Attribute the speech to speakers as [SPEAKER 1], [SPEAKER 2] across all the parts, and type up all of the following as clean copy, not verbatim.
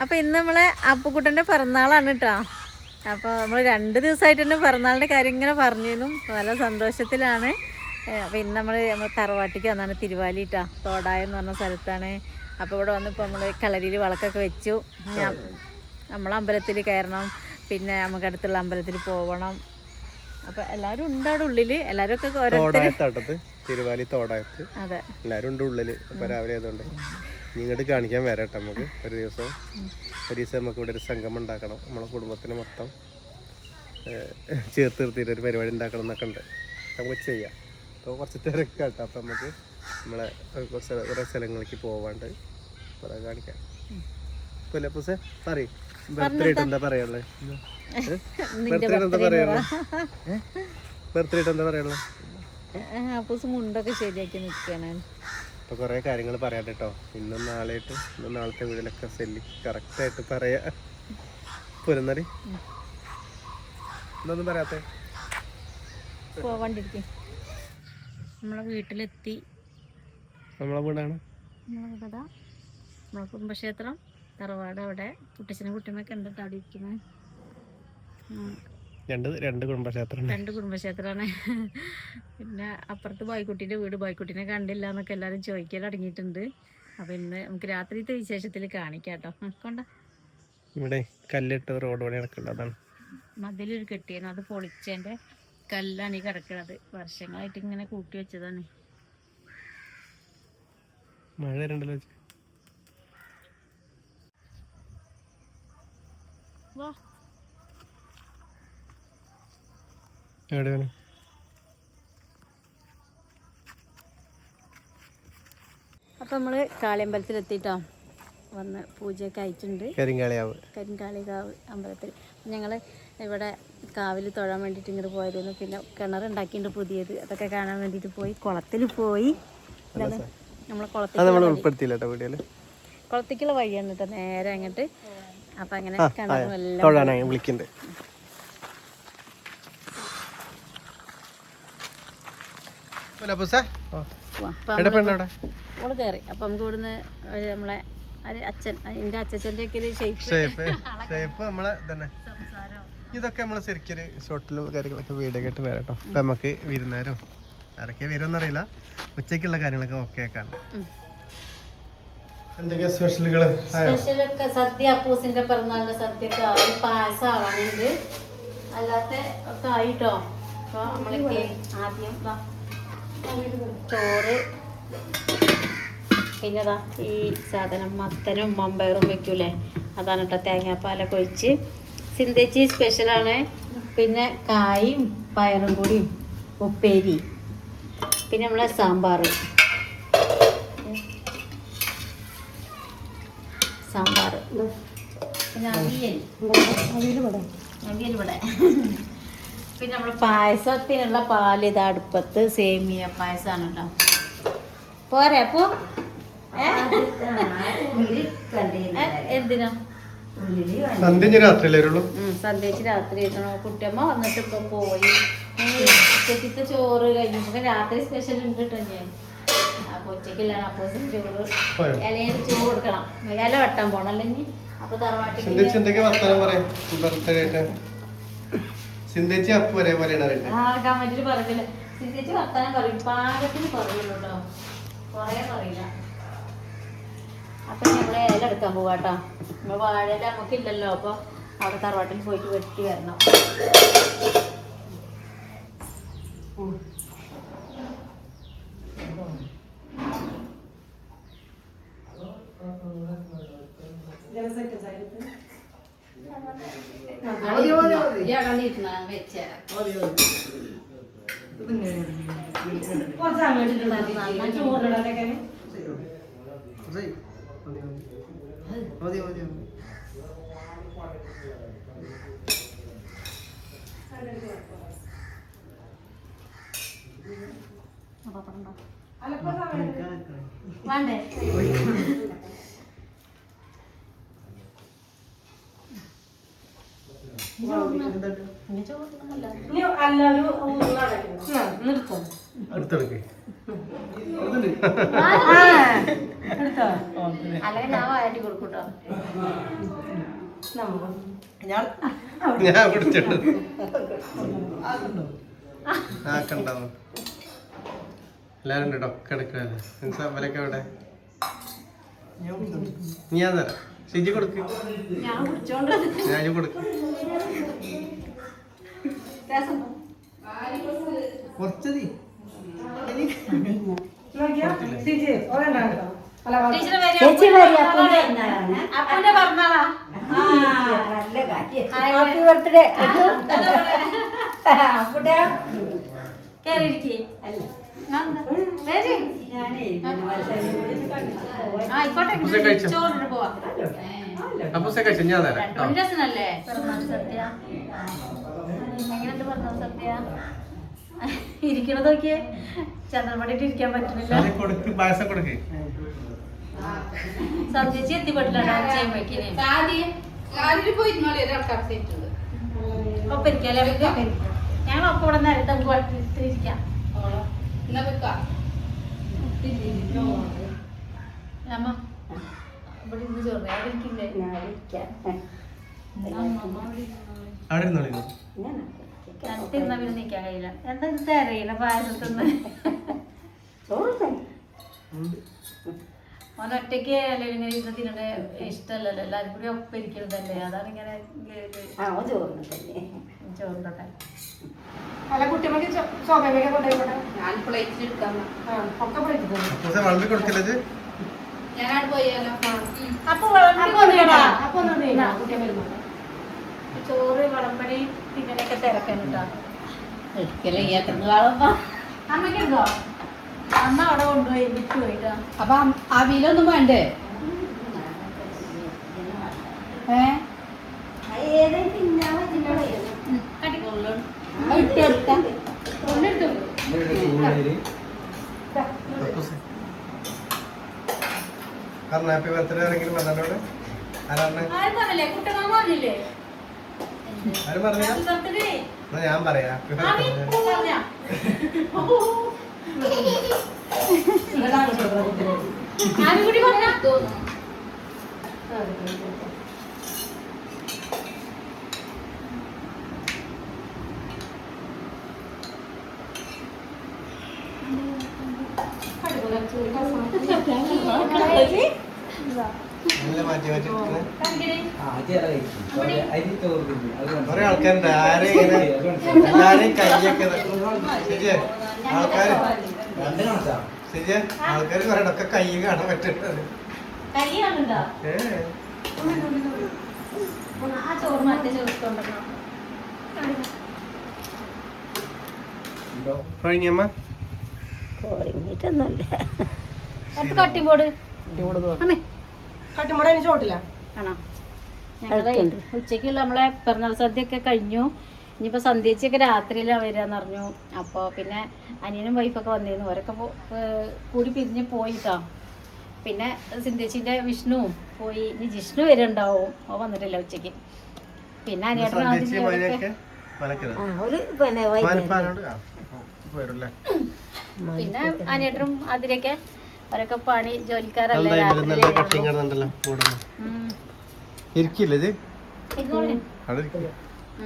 [SPEAKER 1] അപ്പോൾ ഇന്ന് നമ്മളെ അപ്പുക്കുട്ടൻ്റെ പിറന്നാളാണ് കേട്ടോ. അപ്പോൾ നമ്മൾ 2 ദിവസമായിട്ട് തന്നെ പിറന്നാളിൻ്റെ കാര്യം ഇങ്ങനെ പറഞ്ഞിരുന്നു. നല്ല സന്തോഷത്തിലാണ്. അപ്പോൾ ഇന്ന് നമ്മൾ തറവാട്ടിക്ക് വന്നാണ്, തിരുവാലി കേട്ടോ, തോടായം എന്ന് പറഞ്ഞ സ്ഥലത്താണ്. അപ്പോൾ ഇവിടെ വന്നിപ്പോൾ നമ്മൾ കളരിയിൽ വിളക്കൊക്കെ വെച്ചു. നമ്മളെ അമ്പലത്തിൽ കയറണം, പിന്നെ നമുക്ക് അടുത്തുള്ള അമ്പലത്തിൽ പോകണം. അപ്പോൾ എല്ലാവരും ഉണ്ട് അവിടെ ഉള്ളിൽ. എല്ലാവരും ഒക്കെ
[SPEAKER 2] തിരുവാലി തോടായത്ത് അതെ എല്ലാവരും ഉണ്ട് ഉള്ളിൽ. അപ്പോൾ രാവിലെ ആയതുകൊണ്ട് ഇങ്ങോട്ട് കാണിക്കാൻ വരാം നമുക്ക്. ഒരു ദിവസം നമുക്ക് ഇവിടെ ഒരു സംഗമം ഉണ്ടാക്കണം. നമ്മളെ കുടുംബത്തിന് മൊത്തം ചേർത്ത് നിർത്തിയിട്ട് ഒരു പരിപാടി ഉണ്ടാക്കണം എന്നൊക്കെ ഉണ്ട്. നമുക്ക് ചെയ്യാം. അപ്പോൾ കുറച്ച് തിരക്കാട്ടോ. അപ്പോൾ നമുക്ക് നമ്മളെ കുറച്ച് കുറേ സ്ഥലങ്ങളിലേക്ക് പോവാണ്ട് അപ്പോൾ അത് കാണിക്കാം. പുലപ്പൂസേ പറയും ബർത്ത്ഡേ എന്താ പറയാനുള്ളത്? ബർത്ത്ഡേ എന്താ പറയാനുള്ളത്? ബർത്ത്ഡേ എന്താ പറയാനുള്ളത്?
[SPEAKER 1] മുണ്ടൊക്കെ ശരിയാക്കി നിൽക്കുകയാണ്.
[SPEAKER 2] അപ്പോൾ കുറേ കാര്യങ്ങൾ പറയാം കേട്ടോ. ഇന്നും നാളത്തെ വീട്ടിലൊക്കെ സെല്ലി കറക്റ്റായിട്ട് പറയാ. പുലന്നറി എന്നൊന്നും പറയാത്തേ.
[SPEAKER 1] പോവാണ്ടിരിക്കും. നമ്മളെ വീട്ടിലെത്തി.
[SPEAKER 2] നമ്മളെ വീടാണ്,
[SPEAKER 1] നമ്മളെ കുടുംബക്ഷേത്രം, തറവാട് അവിടെ. കുട്ടിച്ചനും കുട്ടിയമ്മയൊക്കെ ഉണ്ട് അവിടെ ഇരിക്കുന്നത്.
[SPEAKER 2] രണ്ട് കുടുംബക്ഷേത്രമാണ്.
[SPEAKER 1] പിന്നെ അപ്പുറത്ത് ബോയ്ക്കുട്ടീൻ്റെ വീട്. ബോയ്ക്കുട്ടീനെ കണ്ടില്ല എന്നൊക്കെ എല്ലാവരും ചോദിക്കാൻ തുടങ്ങിയിട്ടുണ്ട്. അപ്പം ഇന്ന് നമുക്ക് രാത്രിത്തെ വിശേഷത്തിൽ കാണിക്കാം കേട്ടോ. കൊണ്ട
[SPEAKER 2] ഇവിടെ കല്ലിട്ട് റോഡ് പണി നടക്കുന്നതാണ്.
[SPEAKER 1] മതിലൊരു കെട്ടിയാണ്, അത് പൊളിച്ചതിൻ്റെ കല്ലാണ് ഈ കിടക്കുന്നത്. വർഷങ്ങളായിട്ട് ഇങ്ങനെ കൂട്ടി വെച്ചതാണ്.
[SPEAKER 2] മഴ വരണ്ടല്ലോ.
[SPEAKER 1] വാ
[SPEAKER 2] എവിടെയാണ്?
[SPEAKER 1] അപ്പം നമ്മൾ കാളിയമ്പലത്തിലെത്തിയിട്ടോ. വന്ന് പൂജയൊക്കെ ആയിട്ടുണ്ട്. കരിങ്കാളികാവ് അമ്പലത്തിൽ ഞങ്ങൾ ഇവിടെ കാവിൽ തൊഴാൻ വേണ്ടിയിട്ട് ഇങ്ങോട്ട് പോയിരുന്നു. പിന്നെ കിണറുണ്ടാക്കിയിട്ടുണ്ട് പുതിയത്, അതൊക്കെ കാണാൻ വേണ്ടിയിട്ട് പോയി. കുളത്തിൽ പോയി. നമ്മളെ കുളത്തേക്കുള്ള വഴിയാണ് കേട്ടോ, നേരെ അങ്ങോട്ട്. അപ്പം അങ്ങനെ കിണറെല്ലാം
[SPEAKER 2] വിളിക്കുന്നുണ്ട്.
[SPEAKER 1] ഓള് കയറി. അപ്പം നമുക്ക് ഇവിടുന്ന് നമ്മളെ അച്ഛൻ, എൻ്റെ അച്ഛൻ്റെ ഒക്കെ
[SPEAKER 2] ഇതൊക്കെ നമ്മള് ശരിക്കൊരു ഷോട്ടിലും കാര്യങ്ങളൊക്കെ വീഡിയോ കേട്ട് വരാം കേട്ടോ. അപ്പൊ നമുക്ക് വിരുന്നേരം ആരൊക്കെ വരുമെന്നറിയില്ല. ഉച്ചക്കുള്ള കാര്യങ്ങളൊക്കെ ഓക്കെ ആക്കാണ്. എന്തൊക്കെയാ സ്പെഷ്യലുകള്?
[SPEAKER 1] സ്പെഷ്യലൊക്കെ സദ്യ, അപ്പൂസിന്റെ പിറന്നാളിന്റെ സദ്യയൊക്കെ ആയി. പായസം ആവാനുണ്ട്, അല്ലാത്ത ഒക്കെ ആയിട്ടോ. അപ്പൊ നമ്മളൊക്കെ ആദ്യം ചോറ്, പിന്നെതാ ഈ സാധനം മത്തനും മമ്പയറും വെക്കൂലേ, അതാണ് കേട്ടോ. തേങ്ങാപ്പാലൊക്കെ ഒഴിച്ച് സിന്തേച്ചി സ്പെഷ്യലാണ്. പിന്നെ കായും പയറും കൂടിയും ഉപ്പേരി, പിന്നെ നമ്മളെ സാമ്പാർ പിന്നെ അവിയൽ ഇവിടെ. പിന്നെ നമ്മൾ പായസത്തിനുള്ള പാല് ഇതാ അടുപ്പത്ത്. സേമിയ പായസമാണ് കേട്ടോ. പോരെ അപ്പോ? എന്തിനാ സന്ധ്യച്ച് രാത്രി എത്തണോ? കുട്ടിയമ്മ വന്നിട്ട് ഇപ്പൊ പോയി. ഉച്ചക്കത്തെ ചോറ് കഴിഞ്ഞപ്പോ രാത്രി സ്പെഷ്യൽ ഉണ്ട് കേട്ടോ. ഞാൻ അപ്പൊ ഉച്ചക്കില്ലാണ് അപ്പോസിന് ചോറ്. ഇലയിൽ ചോറ് കൊടുക്കണം, ഇല വെട്ടാൻ പോണം അല്ലെങ്കിൽ. അപ്പൊ തറവാട്ടിൽ കമന്റിൽ പറഞ്ഞില്ല. സിന്ധിച്ച് വർത്താനം പറയും, പാകത്തിന് പറയുള്ളൂ കേട്ടോ, കൊറേ പറയില്ല. അപ്പൊ നമ്മള് ഇല എടുക്കാൻ പോവാട്ടോ. നമ്മൾ വാഴയില നമുക്കില്ലല്ലോ. അപ്പൊ അവിടെ തറവാട്ടിൽ പോയിട്ട് വെട്ടി വരണം. വേണ്ടേ? അല്ലെങ്കിൽ ഞാൻ വാറ്റി കൊടുക്കൂട്ടോ.
[SPEAKER 2] ഞാൻ കുടിച്ചിട്ടുണ്ട് ആക്കണ്ടാവും. എല്ലാരും ഉണ്ട് ഒക്കെ എടുക്കാല്ലേ. അവരൊക്കെ എവിടെ? ഞാൻ തരാം. ഷിജി കൊടുക്ക്.
[SPEAKER 1] ഞാൻ കുടിച്ചോണ്ട്
[SPEAKER 2] ഞാൻ കൊടുക്ക്. കുറച്ചതി
[SPEAKER 1] അപ്പന്റെ പറഞ്ഞാളാ
[SPEAKER 3] ഹാപ്പി ബർത്ത്ഡേ
[SPEAKER 1] കേറിയിരിക്കേ. ആയിക്കോട്ടെ, ചോറിന് പോവാ.
[SPEAKER 2] അപ്പൂസെ കഴിച്ചു. ഞാൻ തരാം കേട്ടോ.
[SPEAKER 1] രസനല്ലേ പിറന്നാൾ സദ്യ? എങ്ങനെയുണ്ട് പിറന്നാൾ സദ്യ? ഇരിക്കണത് നോക്കിയേ, ചന്ദ്രമണിയിട്ട് ഇരിക്കാൻ പറ്റുന്നില്ല.
[SPEAKER 2] കൊടുക്ക്, പായസം കൊടുക്ക്.
[SPEAKER 1] സദ്യച്ച് എത്തിപ്പെട്ടില്ല ഡാൻസ് ചെയ്യുമ്പോഴേക്കിന്. ഒപ്പം ഇരിക്കല്ലേ ഞങ്ങൾ ഒപ്പം ഇവിടെ നേരത്തെ ഇരിക്കാം. അമ്മ ഇവിടെ ഇന്ന് ചോറിനെ അവിടെ ഇരിക്കില്ലേ?
[SPEAKER 2] അവിടെ ഇരുന്നോളി.
[SPEAKER 1] തിന്നാ പിന്നെ നിൽക്കാൻ കഴിയില്ല. എന്താ തരയില്ല പായസത്തിന്ന്. ഓനൊറ്റയ്ക്ക് അല്ലെങ്കിൽ ഇങ്ങനെ ഇരുന്ന് തിന്നണ ഇഷ്ടമല്ലല്ലോ, എല്ലാവരും കൂടി ഒപ്പം ഇരിക്കണതല്ലേ. അതാണ് ഇങ്ങനെ ചോറിൻ്റെ
[SPEAKER 3] അല്ല കുട്ടിമക്ക് സ്വാഭാവിക കൊണ്ടുപോയിക്കോട്ടെ. ഒക്കെ പ്ലേറ്റ്
[SPEAKER 2] അപ്പൂസെ വളമ്പി കൊടുക്കില്ലത്.
[SPEAKER 1] ചോറ് വിളമ്പണി തിന്നലൊക്കെ തിരക്കാനുണ്ടോ? അമ്മയ്ക്കുണ്ടോ? അമ്മ അവിടെ കൊണ്ടുപോയി വിട്ടു പോയിട്ടോ.
[SPEAKER 3] അപ്പൊ അവിലൊന്നും വേണ്ടേ?
[SPEAKER 2] ഹാപ്പി ബർത്ത്ഡേ ആരെങ്കിലും പറഞ്ഞോട്? ആരാണ്?
[SPEAKER 1] ആരും പറഞ്ഞില്ലേ? കുട്ടമാൻ പറഞ്ഞില്ലേ?
[SPEAKER 2] ആരും പറഞ്ഞില്ല? എന്നാ ഞാൻ പറയാം.
[SPEAKER 1] ആരും കൂടി പറഞ്ഞാ
[SPEAKER 2] മാറ്റി മാറ്റി കുറെ ആൾക്കാരുണ്ട്. ആരെ ഇങ്ങനെ എല്ലാരെയും കയ്യൊക്കെ ശരിയെ ആൾക്കാര് ശരിയെ ആൾക്കാര് പറയണൊക്കെ കൈ കാണാൻ പറ്റുന്നത്.
[SPEAKER 1] കയ്യാണുണ്ടോ? ആ ചോറ് മാറ്റി ചോദിച്ചോണ്ടോ?
[SPEAKER 2] കഴിഞ്ഞമ്മ
[SPEAKER 1] കട്ടിമ്പോട്
[SPEAKER 3] കട്ടുമുട ചോട്ടില്ല
[SPEAKER 1] ആണോ? ഞങ്ങളെ ഉച്ചയ്ക്കുള്ള നമ്മളെ പിറന്നാൾ സദ്യയൊക്കെ കഴിഞ്ഞു. ഇനിയിപ്പോൾ സന്ധ്യച്ചൊക്കെ രാത്രിയിലാണ് വരികയെന്ന് പറഞ്ഞു. അപ്പോൾ പിന്നെ അനിയനും വൈഫൊക്കെ വന്നിരുന്നു. അവരൊക്കെ കൂടി പിരിഞ്ഞ് പോയിട്ടോ. പിന്നെ സിന്ധ്യച്ചിൻ്റെ വിഷ്ണു പോയി. ഇനി ജിഷ്ണു വരുന്നുണ്ടാവും. അവ വന്നിട്ടില്ല ഉച്ചയ്ക്ക്. പിന്നെ അനിയേട്ടൻ പിന്നെ അനിയേട്ടനും അതിലൊക്കെ അവരൊക്കെ പണി ജോലിക്കാരല്ലേ.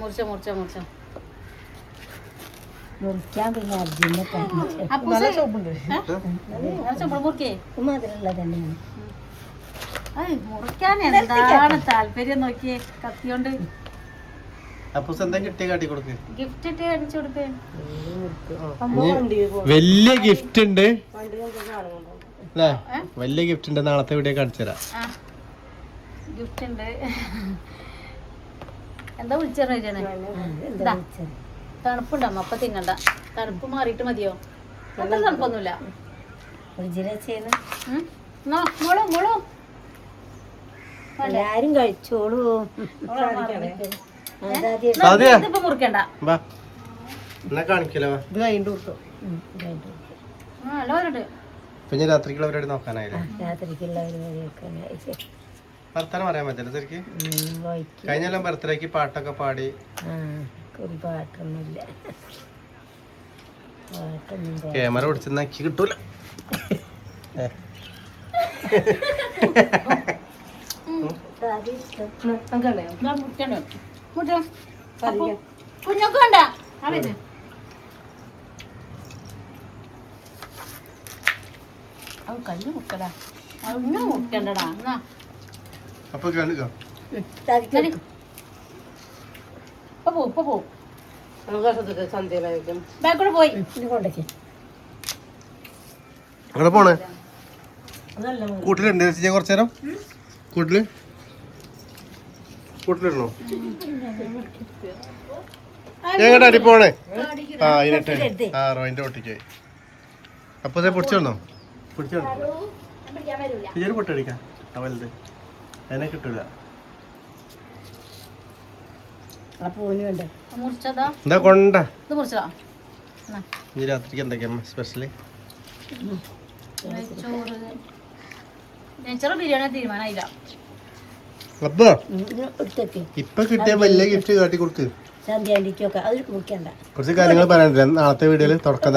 [SPEAKER 1] മുറിച്ച മുറിച്ച മുറിച്ച
[SPEAKER 3] മുറിക്കാൻ പിന്നെ അർജുനെ
[SPEAKER 1] മുറിക്കേ
[SPEAKER 3] മധുരമുള്ള തന്നെയാണ്.
[SPEAKER 1] മുറിക്കാൻ എന്താണ് താല്പര്യം നോക്കിയേ. കത്തിയോണ്ട് ഗിഫ്റ്റ് ഇട്ട് അടിച്ചു കൊടുക്കേ.
[SPEAKER 2] വലിയ ഗിഫ്റ്റ് ഉണ്ട് അല്ലേ? വലിയ ഗിഫ്റ്റ് ഉണ്ട്. നാളത്തെ വീഡിയോ കാണിച്ചു തരാം.
[SPEAKER 1] ഗിഫ്റ്റ് ഉണ്ട്. എന്താ വിളിച്ചേ? തണുപ്പുണ്ടമ്മ അപ്പൊ തിന്നണ്ട. തണുപ്പ് മാറിയിട്ട് മതിയോ? അത്ര തണുപ്പൊന്നുമില്ല.
[SPEAKER 3] എല്ലാരും കഴിച്ചോളൂ.
[SPEAKER 1] ഇതിപ്പോ മുറിക്കണ്ട.
[SPEAKER 2] കാണിക്കലോ പിന്നെ രാത്രിക്കുള്ളവരോട് നോക്കാനായില്ലേ? വർത്താനം പറയാൻ പറ്റില്ല ശരിക്ക്. കഴിഞ്ഞെല്ലാം ബർത്ത്ഡേക്ക് പാട്ടൊക്കെ പാടി.
[SPEAKER 3] പാട്ടൊന്നുമില്ല.
[SPEAKER 2] ക്യാമറ പിടിച്ചെന്നാക്കി കിട്ടൂല.
[SPEAKER 1] കുഞ്ഞൊക്കെ വേണ്ട അറിയില്ല അത് കല്ല് മുക്കടാ അതൊന്നും മുക്കണ്ടടാ എന്നാ
[SPEAKER 2] അപ്പൊ കാണിക്കാം
[SPEAKER 1] ഇപ്പൊ പോവും ബാക്കോട് പോയി
[SPEAKER 3] കൊണ്ടേക്ക്
[SPEAKER 2] അങ്ങനെ പോണേ കൂട്ടിലുണ്ട് ഞാൻ കുറച്ചു നേരം കൂട്ടിലിടണോ എങ്ങോട്ടാ അടി പോണേ ആ അതിനിട്ട് ആ റോയിന്റെ ഒട്ടിക്ക് അപ്പൊ പൊടിച്ചോണോ പിടിച്ചോളൂ പൊട്ടടിക്കാം വലുത് അതിനെ കിട്ടൂല
[SPEAKER 1] മുറിച്ചതാ
[SPEAKER 2] എന്താ കൊണ്ട
[SPEAKER 1] ഇത് മുറിച്ചതാ
[SPEAKER 2] ഇനി രാത്രിക്ക് എന്തൊക്കെയാ സ്പെഷ്യല്
[SPEAKER 1] നെച്ചറ് ബിരിയാണി തീരുമാനമായില്ല
[SPEAKER 2] അപ്പൊ ഇപ്പൊ കിട്ടിയ വലിയ ഗിഫ്റ്റ് കാട്ടി കൊടുക്ക്
[SPEAKER 3] സന്ധ്യാണ്ടിക്കൊക്കെ അത് മുറിക്കണ്ട
[SPEAKER 2] കുറച്ച് കാര്യങ്ങൾ പറയാനില്ല നാളത്തെ വീഡിയോയില് തുടക്കം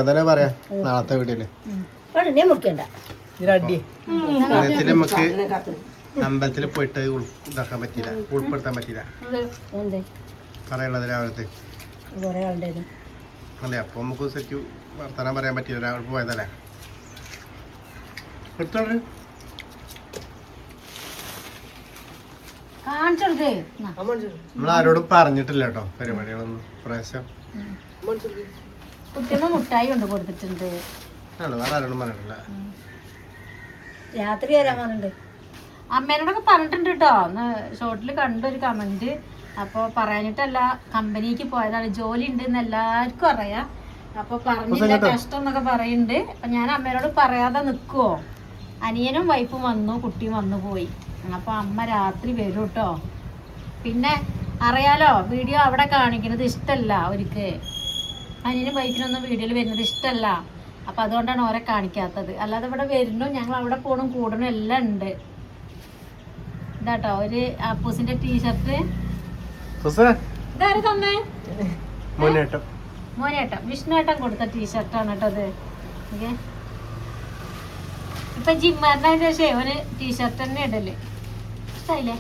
[SPEAKER 2] തന്നെ പറയാനാ നാളത്തെ വീഡിയോയില്
[SPEAKER 3] ഉടനെ മുറിക്കണ്ട
[SPEAKER 2] നമുക്ക് അമ്പലത്തിൽ പോയിട്ട് ഇതാക്കാൻ പറ്റില്ല ഉൾപ്പെടുത്താൻ പറ്റില്ല പറയാനുള്ളത് രാവിലത്തെ
[SPEAKER 3] കുറെ ആളുണ്ടായിരുന്നു
[SPEAKER 2] അല്ലേ അപ്പൊ നമുക്ക് ശരിക്കും വർത്താനം പറയാൻ പറ്റില്ല രാവിലെ പോയതല്ലേ എടുത്തോണ്ട് നമ്മൾ ആരോടും പറഞ്ഞിട്ടില്ല കേട്ടോ പരിപാടികളൊന്നും പ്രാവശ്യം
[SPEAKER 1] കുട്ടികൾ മുട്ടായി കൊണ്ട് കൊടുത്തിട്ടുണ്ട്
[SPEAKER 2] വേറെ ആരോടും പറഞ്ഞിട്ടില്ല
[SPEAKER 3] രാത്രി വരാൻ പറഞ്ഞിട്ടുണ്ട്
[SPEAKER 1] അമ്മേനോടൊക്കെ പറഞ്ഞിട്ടുണ്ട് കേട്ടോ ഒന്ന് ഷോർട്ടിൽ കണ്ടൊരു കമന്റ് അപ്പോൾ പറയാനിട്ടല്ല കമ്പനിക്ക് പോയതാണ് ജോലി ഉണ്ട് എന്ന് എല്ലാവർക്കും അറിയാം അപ്പോൾ പറഞ്ഞില്ല കഷ്ടം എന്നൊക്കെ പറയുന്നുണ്ട് അപ്പം ഞാൻ അമ്മേനോട് പറയാതെ നിൽക്കുവോ അനിയനും വൈഫും വന്നു കുട്ടിയും വന്നു പോയി അപ്പോൾ അമ്മ രാത്രി വരും കേട്ടോ പിന്നെ അറിയാലോ വീഡിയോ അവിടെ കാണിക്കുന്നത് ഇഷ്ടമല്ല അവർക്ക് അനിയനും വൈഫിനൊന്നും വീഡിയോയിൽ വരുന്നത് ഇഷ്ടമല്ല അപ്പം അതുകൊണ്ടാണ് ഓരെ കാണിക്കാത്തത് അല്ലാതെ ഇവിടെ വരുന്നു ഞങ്ങൾ അവിടെ പോകണം കൂടണം എല്ലാം ഉണ്ട് ഇതാട്ടോ ഒരു അപ്പൂസിന്റെ ടീഷർട്ട് ഇതാര് തന്നെ മോനേട്ടം വിഷ്ണുവേട്ടൻ കൊടുത്ത ടീഷർട്ടാണ് കേട്ടോ അത് ഓക്കെ ഇപ്പൊ ജിമ്മാറിനതിന് ശേഷം ഒരു ടീഷർട്ട് തന്നെ ഇടല് ഇഷ്ടായില്ലേ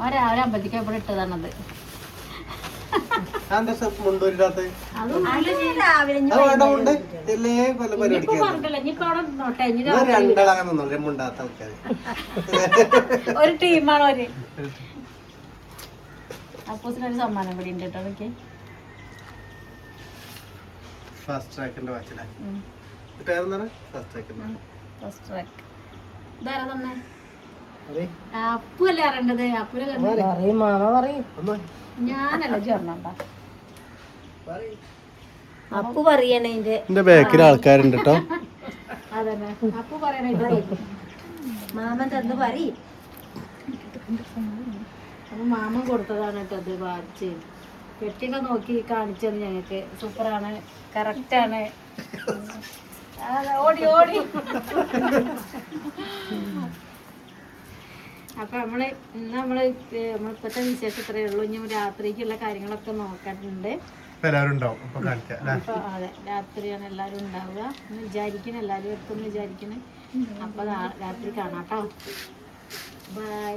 [SPEAKER 1] ഒരാവിലെ അമ്പലത്തിക്ക് എവിടെ ഇട്ടതാണത് ഒരു ടീമാണ് ഒരു അപ്പോസിനൊരു സമ്മാനം കൂടി ഉണ്ട് കേട്ടോ എനിക്ക്
[SPEAKER 2] ഫസ്റ്റ് ട്രാക്കിന്റെ
[SPEAKER 1] ഫസ്റ്റ് ട്രാക്ക് ഇതാരാ തന്നെ അപ്പു അല്ലേ അറിയേണ്ടത് അപ്പുനെ
[SPEAKER 3] മാമ പറയും
[SPEAKER 1] ഞാനല്ല ചേർന്നോണ്ടാ
[SPEAKER 3] അപ്പു പറയണേ
[SPEAKER 2] എന്റെ ബാക്കിൽ ആൾക്കാരുണ്ട് കേട്ടോ
[SPEAKER 1] അതന്നെ അപ്പു പറയണേ
[SPEAKER 3] മാമൻ തന്ന് പറയും
[SPEAKER 1] അപ്പൊ മാമൻ കൊടുത്തതാണ് കേട്ടോ അത് വാച്ച് പെട്ടിയൊക്കെ നോക്കി കാണിച്ചത് ഞങ്ങക്ക് സൂപ്പറാണ് കറക്റ്റാണ് ഓടി ഓടി അപ്പൊ നമ്മളിപ്പോഴത്തെ വിശേഷം ഇത്രയേ ഉള്ളൂ ഇനി രാത്രിക്കുള്ള കാര്യങ്ങളൊക്കെ നോക്കാറുണ്ട് അപ്പൊ അതെ രാത്രിയാണ് എല്ലാരും ഉണ്ടാവുക എന്ന് വിചാരിക്കണം എല്ലാരും എത്തുമെന്ന് വിചാരിക്കണേ അപ്പൊ രാത്രി കാണാട്ടോ ബൈ